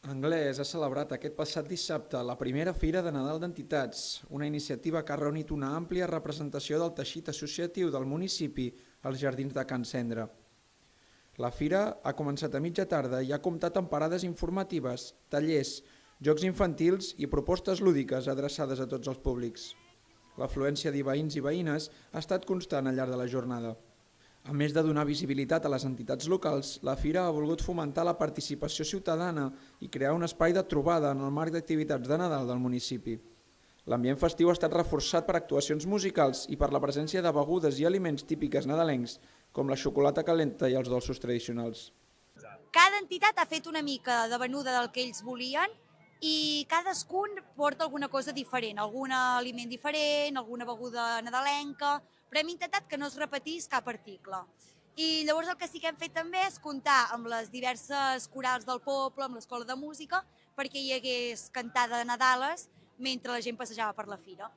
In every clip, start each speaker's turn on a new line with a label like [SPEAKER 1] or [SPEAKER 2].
[SPEAKER 1] Anglès ha celebrat aquest passat dissabte la primera Fira de Nadal d'Entitats, una iniciativa que ha reunit una àmplia representació del teixit associatiu del municipi als jardins de Can Cendra. La fira ha començat a mitja tarda i ha comptat amb parades informatives, tallers, jocs infantils i propostes lúdiques adreçades a tots els públics. L'afluència de veïns i veïnes ha estat constant al llarg de la jornada. A més de donar visibilitat a les entitats locals, la Fira ha volgut fomentar la participació ciutadana i crear un espai de trobada en el marc d'activitats de Nadal del municipi. L'ambient festiu ha estat reforçat per actuacions musicals i per la presència de begudes i aliments típiques nadalencs, com la xocolata calenta i els dolços tradicionals.
[SPEAKER 2] Cada entitat ha fet una mica de venuda del que ells volien i cadascun porta alguna cosa diferent, algun aliment diferent, alguna beguda nadalenca, però hem intentat que no es repetís cap article. I llavors el que sí que hem fet també és comptar amb les diverses corals del poble, amb l'escola de música, perquè hi hagués cantada de Nadales mentre la gent passejava per la fira.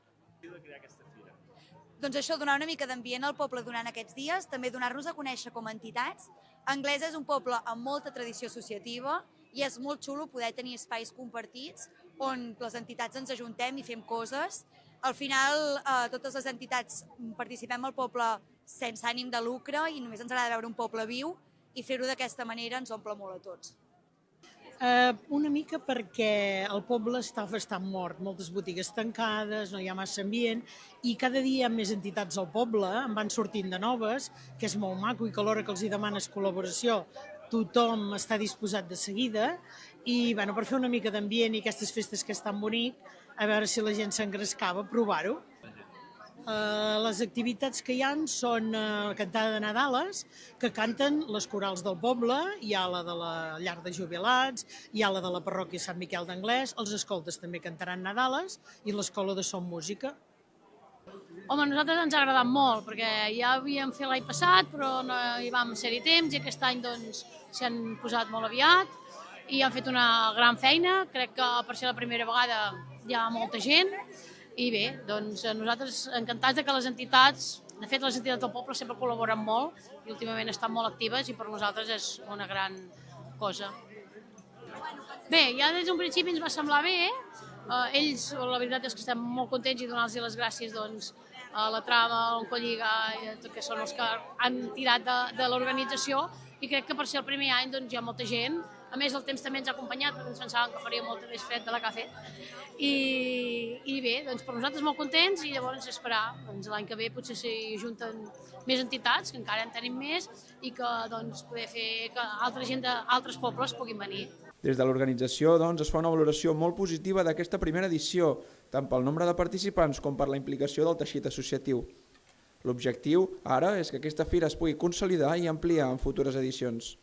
[SPEAKER 2] Doncs això, donar una mica d'ambient al poble durant aquests dies, també donar-nos a conèixer com a entitats. Anglès és un poble amb molta tradició associativa i és molt xulo poder tenir espais compartits on les entitats ens ajuntem i fem coses. Al final, totes les entitats participem al poble sense ànim de lucre i només ens agrada veure un poble viu i fer-ho d'aquesta manera ens omple molt a tots.
[SPEAKER 3] Una mica perquè el poble està bastant mort, moltes botigues tancades, no hi ha massa ambient i cada dia hi ha més entitats al poble, en van sortint de noves, que és molt maco i que a l'hora que els hi demanes col·laboració tothom està disposat de seguida i per fer una mica d'ambient i aquestes festes que és tan bonic, a veure si la gent s'engrescava, provar-ho. Les activitats que hi ha són cantada de Nadales, que canten les corals del poble, hi ha la de la llar de jubilats, hi ha la de la parròquia Sant Miquel d'Anglès, els escoltes també cantaran Nadales i l'escola de Som Música.
[SPEAKER 4] Home, a nosaltres ens ha agradat molt, perquè ja havíem fet l'any passat, però no hi vam ser-hi temps, i aquest any doncs s'hi han posat molt aviat i han fet una gran feina. Crec que per ser la primera vegada hi ha molta gent, i bé, doncs nosaltres encantats que les entitats, de fet les entitats del poble sempre col·laboren molt i últimament estan molt actives i per nosaltres és una gran cosa. Bé, ja des d'un principi ens va semblar bé, ells, la veritat és que estem molt contents i donar-los les gràcies doncs, a la Trama, a l'Oncolliga, que són els que han tirat de l'organització i crec que per ser el primer any doncs, hi ha molta gent. A més, el temps també ens ha acompanyat, perquè ens pensàvem que faria molt més fred de la que ha fet. I bé, doncs per nosaltres molt contents i llavors esperar doncs, l'any que ve potser s'hi junten més entitats, que encara en tenim més, i que doncs, poder fer que altra gent d'altres pobles puguin venir.
[SPEAKER 1] Des de l'organització doncs, es fa una valoració molt positiva d'aquesta primera edició, tant pel nombre de participants com per la implicació del teixit associatiu. L'objectiu ara és que aquesta fira es pugui consolidar i ampliar en futures edicions.